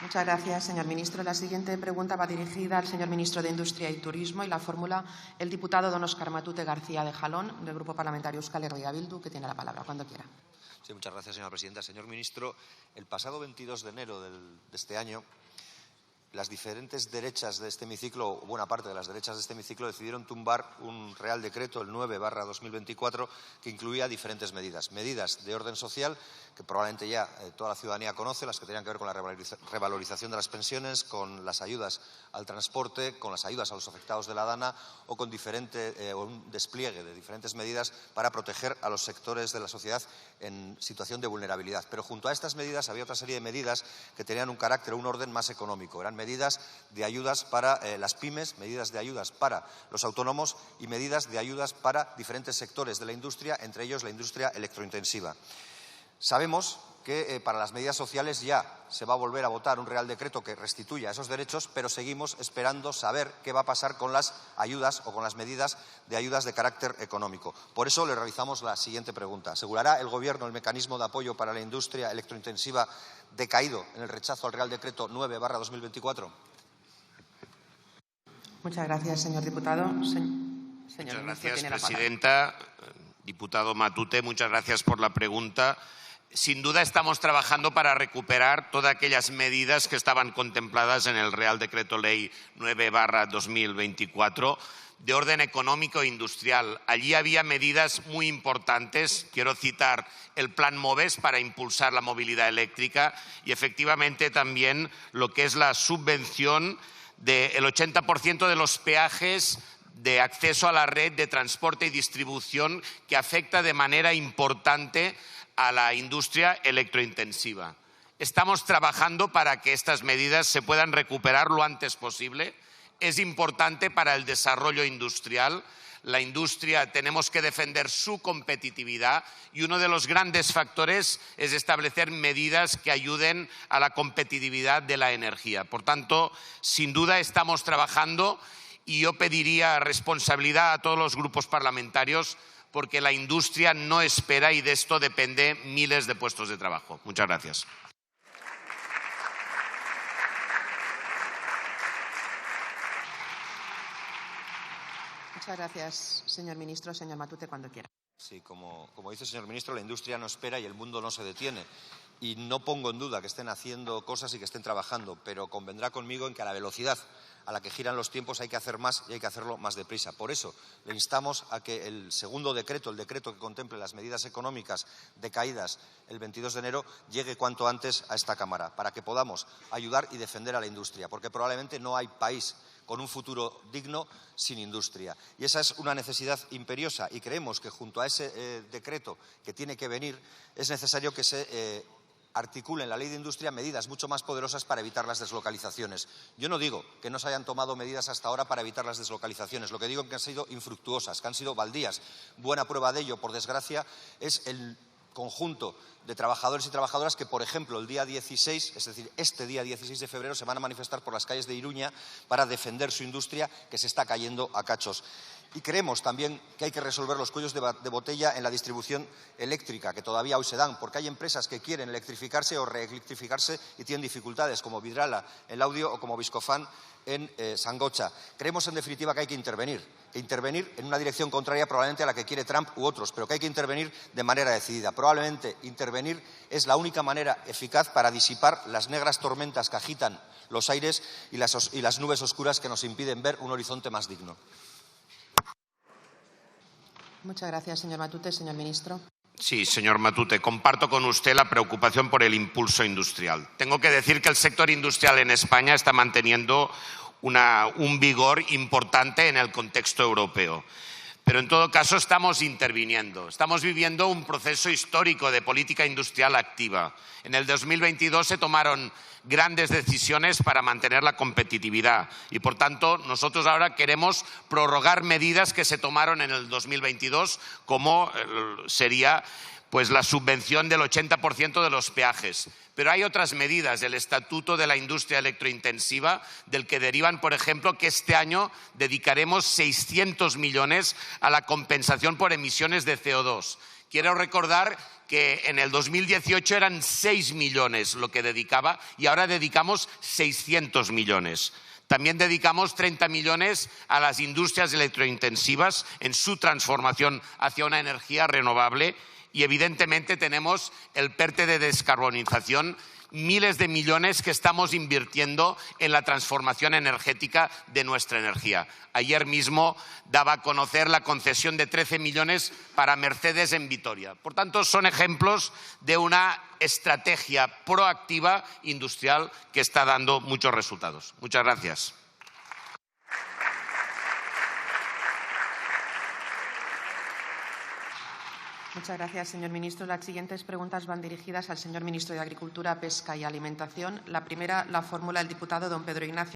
Muchas gracias, señor ministro. La siguiente pregunta va dirigida al señor ministro de Industria y Turismo y la fórmula el diputado don Óscar Matute García de Jalón, del Grupo Parlamentario Euskal Herria Bildu, que tiene la palabra cuando quiera. Sí, muchas gracias, señora presidenta. Señor ministro, el pasado 22 de enero de este año, las diferentes derechas de este hemiciclo, o buena parte de las derechas de este hemiciclo, decidieron tumbar un Real Decreto, el 9/2024, que incluía diferentes medidas. Medidas de orden social, que probablemente ya toda la ciudadanía conoce, las que tenían que ver con la revalorización de las pensiones, con las ayudas al transporte, con las ayudas a los afectados de la DANA o con un despliegue de diferentes medidas para proteger a los sectores de la sociedad en situación de vulnerabilidad. Pero junto a estas medidas había otra serie de medidas que tenían un carácter, un orden más económico. Eran medidas de ayudas para las pymes, medidas de ayudas para los autónomos y medidas de ayudas para diferentes sectores de la industria, entre ellos la industria electrointensiva. Sabemos que para las medidas sociales ya se va a volver a votar un Real Decreto que restituya esos derechos, pero seguimos esperando saber qué va a pasar con las ayudas o con las medidas de ayudas de carácter económico. Por eso le realizamos la siguiente pregunta. ¿Asegurará el Gobierno el mecanismo de apoyo para la industria electrointensiva decaído en el rechazo al Real Decreto 9/2024? Muchas gracias, señor diputado. Muchas gracias, presidenta. Diputado Matute, muchas gracias por la pregunta. Sin duda estamos trabajando para recuperar todas aquellas medidas que estaban contempladas en el Real Decreto Ley 9/2024 de orden económico e industrial. Allí había medidas muy importantes. Quiero citar el Plan MOVES para impulsar la movilidad eléctrica y efectivamente también lo que es la subvención del 80% de los peajes de acceso a la red de transporte y distribución que afecta de manera importante a la industria electrointensiva. Estamos trabajando para que estas medidas se puedan recuperar lo antes posible. Es importante para el desarrollo industrial. La industria tenemos que defender su competitividad y uno de los grandes factores es establecer medidas que ayuden a la competitividad de la energía. Por tanto, sin duda estamos trabajando y yo pediría responsabilidad a todos los grupos parlamentarios porque la industria no espera y de esto depende miles de puestos de trabajo. Muchas gracias. Muchas gracias, señor ministro. Señor Matute, cuando quiera. Sí, como dice el señor ministro, la industria no espera y el mundo no se detiene. Y no pongo en duda que estén haciendo cosas y que estén trabajando, pero convendrá conmigo en que a la velocidad a la que giran los tiempos hay que hacer más y hay que hacerlo más deprisa. Por eso le instamos a que el segundo decreto, el decreto que contemple las medidas económicas decaídas el 22 de enero, llegue cuanto antes a esta Cámara, para que podamos ayudar y defender a la industria, porque probablemente no hay país con un futuro digno sin industria. Y esa es una necesidad imperiosa y creemos que junto a ese decreto que tiene que venir es necesario que se articule en la Ley de Industria medidas mucho más poderosas para evitar las deslocalizaciones. Yo no digo que no se hayan tomado medidas hasta ahora para evitar las deslocalizaciones. Lo que digo es que han sido infructuosas, que han sido baldías. Buena prueba de ello, por desgracia, es el conjunto de trabajadores y trabajadoras que, por ejemplo, el día 16, es decir, este día 16 de febrero, se van a manifestar por las calles de Iruña para defender su industria que se está cayendo a cachos. Y creemos también que hay que resolver los cuellos de botella en la distribución eléctrica, que todavía hoy se dan, porque hay empresas que quieren electrificarse o reelectrificarse y tienen dificultades, como Vidrala en Laudio o como Viscofan en Sangocha. Creemos, en definitiva, que hay que intervenir en una dirección contraria probablemente a la que quiere Trump u otros, pero que hay que intervenir de manera decidida. Probablemente intervenir es la única manera eficaz para disipar las negras tormentas que agitan los aires y las nubes oscuras que nos impiden ver un horizonte más digno. Muchas gracias, señor Matute. Señor ministro. Sí, señor Matute, comparto con usted la preocupación por el impulso industrial. Tengo que decir que el sector industrial en España está manteniendo un vigor importante en el contexto europeo. Pero en todo caso estamos interviniendo. Estamos viviendo un proceso histórico de política industrial activa. En el 2022 se tomaron grandes decisiones para mantener la competitividad y, por tanto, nosotros ahora queremos prorrogar medidas que se tomaron en el 2022, como sería pues la subvención del 80% de los peajes. Pero hay otras medidas del Estatuto de la Industria Electrointensiva, del que derivan, por ejemplo, que este año dedicaremos 600 millones a la compensación por emisiones de CO2, Quiero recordar que en el 2018 eran 6 millones lo que dedicaba y ahora dedicamos 600 millones. También dedicamos 30 millones a las industrias electrointensivas en su transformación hacia una energía renovable y, evidentemente, tenemos el PERTE de descarbonización, miles de millones que estamos invirtiendo en la transformación energética de nuestra energía. Ayer mismo daba a conocer la concesión de 13 millones para Mercedes en Vitoria. Por tanto, son ejemplos de una estrategia proactiva industrial que está dando muchos resultados. Muchas gracias. Muchas gracias, señor ministro. Las siguientes preguntas van dirigidas al señor ministro de Agricultura, Pesca y Alimentación. La primera la formula el diputado don Pedro Ignacio